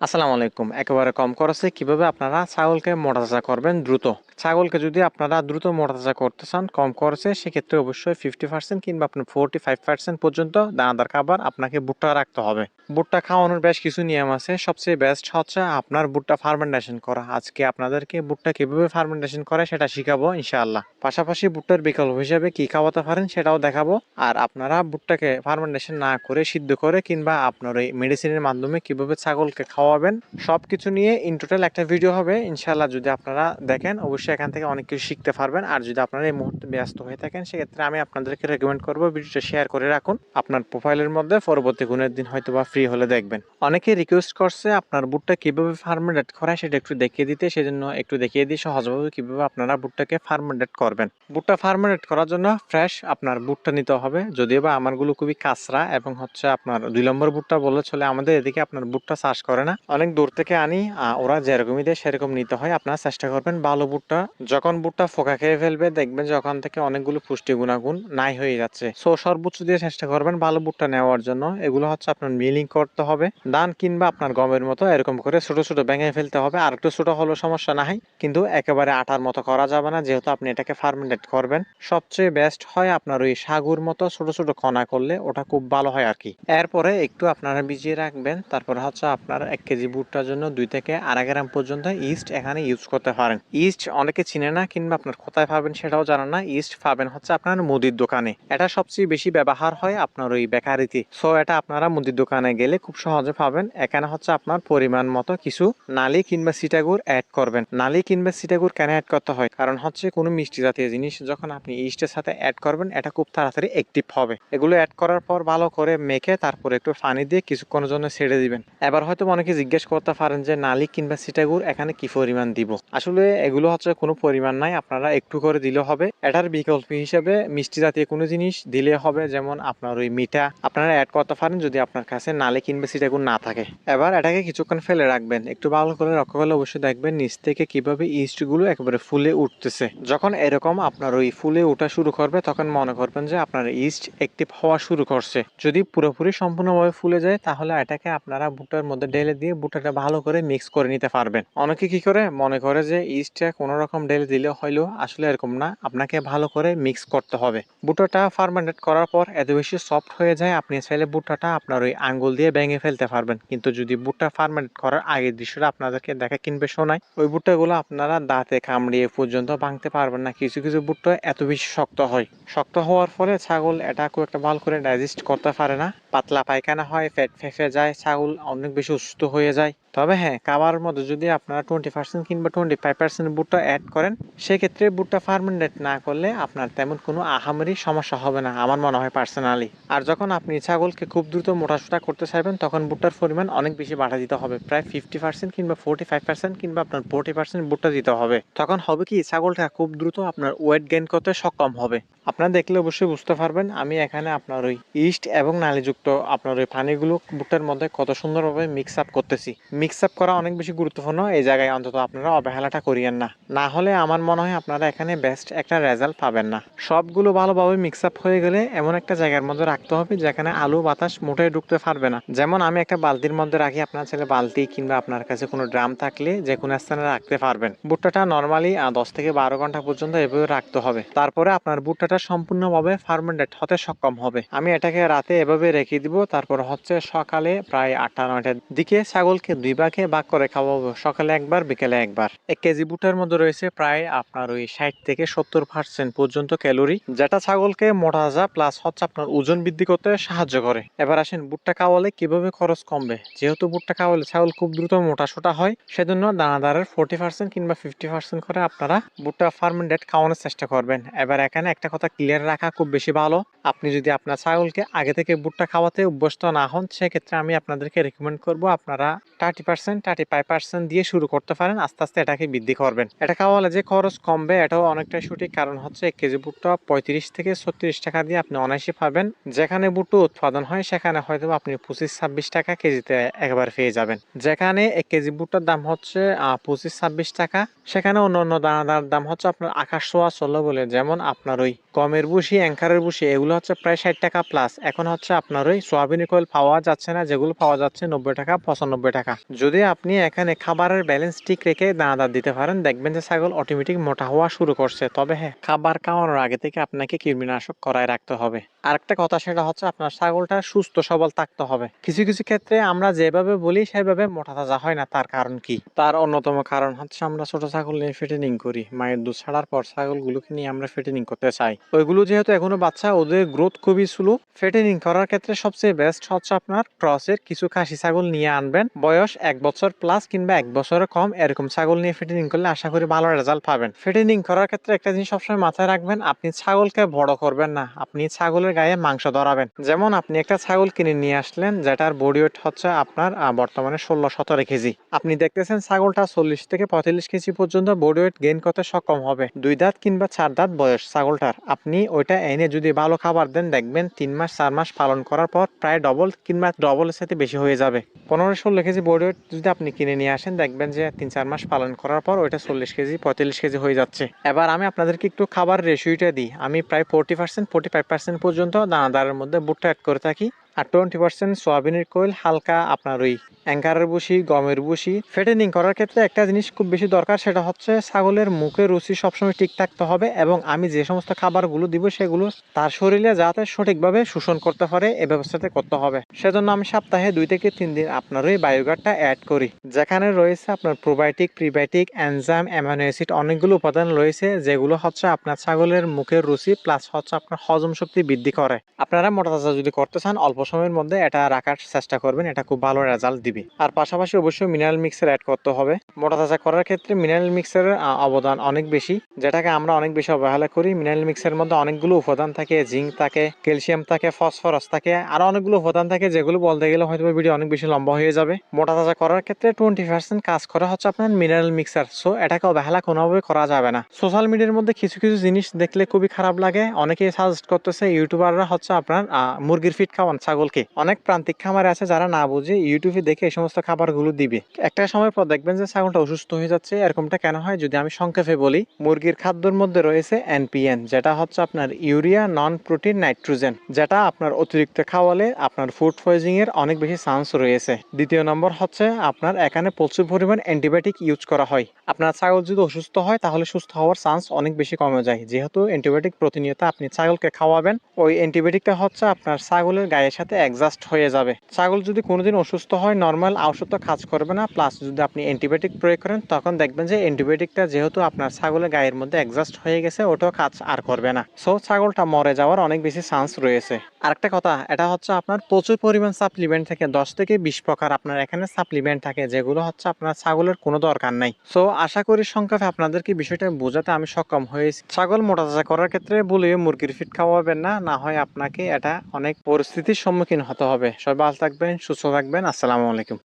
আসসালামু আলাইকুম। একেবারে কম খরচে কিভাবে আপনারা ছাগলকে মোটাতাজা করবেন দ্রুত। ছাগলকে যদি আপনারা দ্রুত মোটাতাজা করতে চান কম খরচে, সেক্ষেত্রে অবশ্যই 50% কিংবা আপনার 45% পর্যন্ত দানাদার খাবার আপনাকে ভুট্টা রাখতে হবে। ভুট্টা খাওয়ানোর বেশ কিছু নিয়ম আছে। সবচেয়ে বেস্ট হচ্ছে আপনার ভুট্টা ফার্মেন্টেশন করা। আজকে আপনাদেরকে ভুট্টা কিভাবে ফার্মেন্টেশন করে সেটা শিখাবো ইনশাআল্লাহ। পাশাপাশি ভুট্টার বিকল্প হিসেবে কি খাওয়াতে পারেন সেটাও দেখাবো। আর আপনারা ভুট্টাকে ফার্মেন্টেশন না করে সিদ্ধ করে কিংবা আপনার ওই মেডিসিনের মাধ্যমে কিভাবে ছাগলকে খাওয়াবেন সবকিছু নিয়ে ইন টোটাল একটা ভিডিও হবে ইনশাআল্লাহ। যদি আপনারা দেখেন অবশ্যই এখান থেকে অনেক কিছু শিখতে পারবেন। আর যদি আপনারা এই মুহূর্তে ব্যস্ত হয়ে থাকেন সেক্ষেত্রে আমি আপনাদেরকে রেকমেন্ড করবো ভিডিওটা শেয়ার করে রাখুন আপনার প্রোফাইলের মধ্যে, পরবর্তী কোনো দিন হয়তো বা ফ্রি হলে দেখবেন। অনেকে রিকোয়েস্ট করছে আপনার ভুট্টা কিভাবে ফার্মেন্টেড করা সেটা একটু দেখিয়ে দিতে, সেজন্য একটু দেখিয়ে দিই সহজভাবে কিভাবে আপনারা ভুট্টাকে ফার্মেন্টেড করবেন। ভুট্টা ফার্মেন্টেড করার জন্য ফ্রেশ আপনার ভুট্টা নিতে হবে। যদিও বা আমারগুলো খুবই কাঁচরা এবং হচ্ছে আপনার 2 নম্বর ভুট্টা বলে চলে, আমাদের এদিকে আপনার ভুট্টা চাষ করে না, অনেক দূর থেকে আনি। ওরা যেরকমই দেয় সেরকম নিতে হয়। আপনারা চেষ্টা করবেন ভালো ভুট্টা। যখন ভুট্টা ফোকা খেয়ে ফেলবে দেখবেন যে ওখান থেকে অনেকগুলো পুষ্টি গুণাগুণ নাই হয়ে যাচ্ছে। সো সর্বোচ্চ দিয়ে চেষ্টা করবেন ভালো ভুট্টা নেওয়ার জন্য। এগুলো হচ্ছে আপনার মিলিং করতে হবে, ধান কিংবা আপনার গমের মতো এরকম করে ছোট ছোট ভেঙে ফেলতে হবে। আর একটু ছোট হলেও সমস্যা নাই, কিন্তু একেবারে আটার মতো করা যাবে না, যেহেতু আপনি এটাকে ফার্মেন্টেড করবেন। সবচেয়ে বেস্ট হয় আপনার ওই সাগুর মতো ছোট ছোট কণা করলে ওটা খুব ভালো হয় আর কি। এরপরে একটু আপনারা ভিজিয়ে রাখবেন। তারপর হচ্ছে আপনার 1 কেজি ভুট্টার জন্য 2 থেকে 2.5 গ্রাম পর্যন্ত ইস্ট এখানে ইউজ করতে পারেন। ইস্ট অনেকে চিনে না কিংবা আপনার কোথায় পাবেন সেটাও জানেন না। ইস্ট পাবেন হচ্ছে আপনার মুদির দোকানে। এটা সবচেয়ে বেশি ব্যবহার হয় আপনার ওই বেকারিতে। সো এটা আপনারা মুদির দোকানে গেলে খুব সহজে পাবেন। এখানে হচ্ছে আপনার পরিমাণ মতো কিছু নালি কিংবা সিটাগুড় অ্যাড করবেন। নালি কিংবা সিটাগুড় কেন অ্যাড করতে হয়, কারণ হচ্ছে কোনো মিষ্টি জাতীয় জিনিস যখন আপনি ইস্টের সাথে অ্যাড করবেন এটা খুব তাড়াতাড়ি অ্যাক্টিভ হবে। এগুলো অ্যাড করার পর ভালো করে মেখে তারপর একটু পানি দিয়ে কিছুক্ষণের জন্য ছেড়ে দিবেন। এবার হয়তো অনেকে জিজ্ঞেস করতে পারেন যে নালি কিংবা সিটাগুড় এখানে কি পরিমাণ দিব। আসলে এগুলো হচ্ছে কোনো পরিমাণ নাই, আপনারা একটু করে দিলে হবে। এটার বিকল্প হিসেবে মিষ্টি জাতীয় কোনো জিনিস দিলে হবে, যেমন আপনার ওই মিঠা আপনারা অ্যাড করতে পারেন যদি আপনার কাছে নালি কিংবা সিটাগুড় না থাকে। এবার এটাকে কিছুক্ষণ ফেলে রাখবেন। একটু ভালো করে লক্ষ্য করলে অবশ্যই দেখবেন নিচ থেকে কিভাবে ইস্টগুলো একেবারে ফুলে উঠতেছে। যখন এরকম আপনার ওই ফুলে ওঠা শুরু করবে তখন মনে করবেন যে আপনার ইস্ট অ্যাক্টিভ হওয়া শুরু করছে। যদি পুরোপুরি সম্পূর্ণভাবে ফুলে যায় তাহলে এটাকে আপনারা ভুট্টার মধ্যে ঢেলে দিয়ে ভুট্টাটা ভালো করে মিক্স করে নিতে পারবেন। অনেকে কি করে মনে করে যে ইস্টটা কোনো রকম ঢেলে দিলে হইলো, আসলে এরকম না, আপনাকে ভালো করে মিক্স করতে হবে। ভুট্টাটা ফার্মেন্টেড করার পর এত বেশি সফট হয়ে যায় আপনি চাইলে ভুট্টাটা আপনার ওই আঙ্গুল দিয়ে ভেঙে ফেলতে পারবেন। কিন্তু যদি ভুট্টা ফার্মেন্টেড করার আগের দৃশ্যটা আপনাদেরকে দেখা কিনবে শোনায়, ওই ভুট্টাগুলো আপনারা দাঁতে কামড়িয়ে পর্যন্ত ভাঙতে পারবেন না। কিছু কিছু ভুট্টা এত বেশি শক্ত হয়, শক্ত হওয়ার ফলে ছাগল এটা খুব একটা ভালো করে ডাইজেস্ট করতে পারে না, পাতলা পায়খানা হয়, পেট ফেঁপে যায়, ছাগল অনেক বেশি অসুস্থ হয়ে যায়। তবে হ্যাঁ, খাবারের মধ্যে যদি আপনারা 20% কিংবা 25% ভুট্টা অ্যাড করেন সেক্ষেত্রে ভুট্টা ফার্মেন্টেড না করলে আপনার তেমন কোনো আহামরি সমস্যা হবে না আমার মনে হয় পার্সোনালি। আর যখন আপনি ছাগলকে খুব দ্রুত মোটাসোটা করতে চাইবেন তখন ভুট্টার পরিমাণ অনেক বেশি বাড়া দিতে হবে, প্রায় 50% কিংবা 45% কিংবা আপনার 40% ভুট্টা দিতে হবে। তখন হবে কি ছাগলটা খুব দ্রুত আপনার ওয়েট গেইন করতে সক্ষম হবে। আপনারা দেখলে অবশ্যই বুঝতে পারবেন আমি এখানে আপনার ওই ইস্ট এবং নালিযুক্ত আপনার ওই পানিগুলো ভুট্টার মধ্যে কত সুন্দরভাবে মিক্স আপ করতেছি। মিক্স আপ করা অনেক বেশি গুরুত্বপূর্ণ, এই জায়গায় অন্তত আপনারা অবহেলাটা করিয়েন না, না হলে আমার মনে হয় আপনারা এখানে বেস্ট একটা রেজাল্ট পাবেন না। সবগুলো ভালোভাবে মিক্স আপ হয়ে গেলে এমন একটা জায়গার মধ্যে রাখতে হবে যেখানে আলো বাতাস মোটেই ঢুকতে পারবে না। যেমন আমি একটা বালতির মধ্যে রাখি, আপনার ছেলে বালতি কিংবা আপনার কাছে কোনো ড্রাম থাকলে যে কোনো স্থানে রাখতে পারবেন। ভুট্টাটা নর্মালি 10 থেকে 12 ঘন্টা পর্যন্ত এভাবে রাখতে হবে। তারপরে আপনার ভুট্টাটা সম্পূর্ণভাবে ফার্মেন্টেড হতে সক্ষম হবে। আমি এটাকে রাতে এভাবে রেখে দিব, তারপর হচ্ছে সকালে প্রায় 8টা-9টার দিকে ছাগলকে 2 ভাগে ভাগ করে খাওয়াবো, সকালে একবার বিকেলে একবার। 1 কেজি ভুট্টার মধ্যে রয়েছে প্রায় আপনার ওই 60 থেকে 70% পর্যন্ত ক্যালোরি, যেটা ছাগলকে মোটা তাজা প্লাস হচ্ছে আপনার ওজন বৃদ্ধি করতে সাহায্য করে। এবার আসেন ভুট্টা খাওয়ালে কিভাবে খরচ কমবে। যেহেতু ভুট্টা খাওয়ালে ছাগল খুব দ্রুত মোটা সোটা হয়, সেজন্য দানাদারের 40% কিংবা 50% করে আপনারা ভুট্টা ফার্মেন্টেড খাওয়ানোর চেষ্টা করবেন। এবার এখানে একটা কথা ক্লিয়ার রাখা খুব বেশি ভালো, আপনি যদি আপনার ছাগলকে আগে থেকে ভুট্টা খাওয়াতে অভ্যস্ত না হন সেক্ষেত্রে আমি আপনাদেরকে রেকমেন্ড করবো আপনারা 30% 35% দিয়ে শুরু করতে পারেন, আস্তে আস্তে এটাকে বৃদ্ধি করবেন। এটা খাওয়ালে যে খরচ কমবে এটাও অনেকটাই সঠিক, কারণ হচ্ছে 1 কেজি ভুট্টা 35 থেকে 36 টাকা দিয়ে আপনি অনায়াসে পাবেন। যেখানে ভুট্টা উৎপাদন হয় সেখানে হয়তো আপনি 25-26 টাকা কেজিতে একবার পেয়ে যাবেন। যেখানে 1 কেজি ভুট্টার দাম হচ্ছে 25-26 টাকা, সেখানে অন্য অন্য দানাদার দাম হচ্ছে আপনার আকাশ ছোঁয়া চললো বলে, যেমন আপনার ওই গমের ভুসি, অ্যাঙ্কারের ভুসি এগুলো হচ্ছে প্রায় 60 টাকা প্লাস। এখন হচ্ছে আপনার ওই সোয়াবিন কয়েল পাওয়া যাচ্ছে না, যেগুলো পাওয়া যাচ্ছে 90 টাকা 95 টাকা। যদি আপনি এখানে খাবারের ব্যালেন্স ঠিক রেখে দানাদার দিতে পারেন, দেখবেন যে ছাগল অটোমেটিক মোটা হওয়া শুরু করছে। তবে হ্যাঁ, খাবার খাওয়ানোর আগে থেকে আপনাকে কৃমিনাশক করায় রাখতে হবে। আরেকটা কথা, সেটা হচ্ছে আপনার ছাগলটা সুস্থ সবল থাকতে হবে। কিছু কিছু ক্ষেত্রে আমরা যেভাবে বলি সেভাবে মোটা তাজা হয় না। তার কারণ কি? তার অন্যতম কারণ হচ্ছে আমরা ছোট ছাগল নিয়ে ফেটেনিং করি। মায়ের দুধ ছাড়ার পর ছাগলগুলোকে নিয়ে আমরা ফেটেনিং করতে চাই। ওইগুলো যেহেতু এখনো বাচ্চা, ওদের গ্রোথ খুবই স্লো। ফেটেনিং করার ক্ষেত্রে সবচেয়ে বেস্ট হচ্ছে আপনার ক্রসের কিছু খাসি ছাগল নিয়ে আনবেন, বয়স 1 বছর প্লাস কিংবা 1 বছরের কম, এরকম ছাগল নিয়ে ফেটেনিং করলে আশা করি ভালো রেজাল্ট পাবেন। ফেটেনিং করার ক্ষেত্রে একটা জিনিস সবসময় মাথায় রাখবেন, আপনি ছাগলকে বড় করবেন না, আপনি ছাগলের গায়ে মাংস ধরাবেন। যেমন আপনি একটা ছাগল কিনে নিয়ে আসলেন যেটার বডি ওয়েট হচ্ছে আপনার বর্তমানে 16-17 কেজি। আপনি দেখতেছেন ছাগলটা 40 থেকে 45 কেজি পর্যন্ত বডি ওয়েট গেইন করতে সক্ষম হবে। 2 দাঁত কিংবা 4 দাঁত বয়স ছাগলটার। আপনি ওইটা এনে যদি ভালো খাবার দেন, দেখবেন 3 মাস 4 মাস পালন করার পর প্রায় ডবল কিংবা ডবলের সাথে বেশি হয়ে যাবে। 15-16 কেজি বডি ওয়েট যদি আপনি কিনে নিয়ে আসেন, দেখবেন যে 3-4 মাস পালন করার পর ওইটা 40 কেজি 45 কেজি হয়ে যাচ্ছে। এবার আমি আপনাদেরকে একটু খাবার রেশিওটা দিই। আমি প্রায় 40% 45% পর্যন্ত দানাদারের মধ্যে ভুট্টা অ্যাড করে থাকি, আর 20% সোয়াবিনের কোয়েল, হালকা আপনার ওই অ্যাঙ্কারের ভুসি, গমের ভুসি। ফেটেনিং করার ক্ষেত্রে একটা জিনিস খুব বেশি দরকার, সেটা হচ্ছে ছাগলের মুখের রুচি সবসময় ঠিক থাকতে হবে, এবং আমি যে সমস্ত খাবারগুলো দিব সেগুলো তার শরীরে যাতে সঠিকভাবে শোষণ করতে পারে এই ব্যবস্থাতে করতে হবে। সেজন্য আমি সপ্তাহে 2 থেকে 3 দিন আপনার ওই বায়োগার্ডটা অ্যাড করি, যেখানে রয়েছে আপনার probiotic, prebiotic, enzyme, amino acid, অনেকগুলো উপাদান রয়েছে যেগুলো হচ্ছে আপনার ছাগলের মুখের রুচি প্লাস হচ্ছে আপনার হজম শক্তি বৃদ্ধি করে। আপনারা মোটা তাজা যদি করতে চান, অল্প সময়ের মধ্যে এটা রাখার চেষ্টা করবেন, এটা খুব ভালো রেজাল্ট দিবে। আর পাশাপাশি অবশ্যই মিনারেল মিক্সার অ্যাড করতে হবে। মোটা তাজা করার ক্ষেত্রে মিনারেল মিক্সারের অবদান অনেক বেশি, যেটাকে আমরা অনেক বেশি অবহেলা করি। মিনারেল মিক্সারের মধ্যে অনেকগুলো উপাদান থাকে, জিঙ্ক থাকে, ক্যালসিয়াম থাকে, ফসফরাস থাকে, আরো অনেকগুলো উপাদান থাকে যেগুলো বলতে গেলে হয়তো ভিডিও অনেক বেশি লম্বা হয়ে যাবে। মোটা তাজা করার ক্ষেত্রে 20% কাজ করা হচ্ছে আপনার মিনারেল মিক্সার। সো এটাকে অবহেলা কোনোভাবে করা যাবে না। সোশ্যাল মিডিয়ার মধ্যে কিছু কিছু জিনিস দেখলে খুবই খারাপ লাগে। অনেকে সাজেস্ট করতেছে, ইউটিউবাররা হচ্ছে আপনার মুরগির ফিট খাওয়ান ছাগলকে। অনেক প্রান্তিক খামারে আছে যারা না বুঝে ইউটিউবে দেখে এই সমস্ত খাবারগুলো দিবে। একটা সময় পর দেখবেন যে ছাগলটা অসুস্থ হয়ে যাচ্ছে। এরকমটা কেন হয় যদি আমি সংক্ষেপে বলি, মুরগির খাদ্যের মধ্যে রয়েছে এনপিএন, যেটা হচ্ছে আপনার ইউরিয়া নন প্রোটিন নাইট্রোজেন, যেটা আপনার অতিরিক্ত খাওয়ালে আপনার ফুড পয়জনিং এর অনেক বেশি চান্স রয়েছে। দ্বিতীয় নম্বর হচ্ছে আপনার এখানে প্রচুর পরিমাণ অ্যান্টিবায়োটিক ইউজ করা হয়। আপনার ছাগল যদি অসুস্থ হয় তাহলে সুস্থ হওয়ার চান্স অনেক বেশি কমে যায়। যেহেতু অ্যান্টিবায়োটিক প্রতিনিয়ত আপনি ছাগলকে খাওয়াবেন, ওই অ্যান্টিবায়োটিকটা হচ্ছে আপনার ছাগলের গায়ের সাথে অ্যাডজাস্ট হয়ে যাবে। ছাগল যদি কোনোদিন অসুস্থ হয়, নর্মাল ঔষধ তো কাজ করবে না, প্লাস যদি আপনি অ্যান্টিবায়োটিক প্রয়োগ করেন তখন দেখবেন যে অ্যান্টিবায়োটিকটা যেহেতু আপনার ছাগলের গায়ের মধ্যে অ্যাডজাস্ট হয়ে গেছে, ওটাও কাজ আর করবে না। সো ছাগলটা মরে যাওয়ার অনেক বেশি চান্স রয়েছে। আরেকটা কথা, এটা হচ্ছে আপনার প্রচুর পরিমাণ সাপ্লিমেন্ট থাকে, 10 থেকে 20 প্রকার আপনার এখানে সাপ্লিমেন্ট থাকে, যেগুলো হচ্ছে আপনার ছাগলের কোনো দরকার নাই। সো আশা করি সংক্ষেপে আপনাদেরকে বিষয়টা বোঝাতে আমি সক্ষম হয়েছি। ছাগল মোটা তাজা করার ক্ষেত্রে বলিও মুরগির ফিট খাওয়াবেন না, না হয় আপনাকে এটা অনেক পরিস্থিতির সম্মুখীন হতে হবে। সবাই ভালো থাকবেন, সুস্থ থাকবেন। আসসালামু আলাইকুম।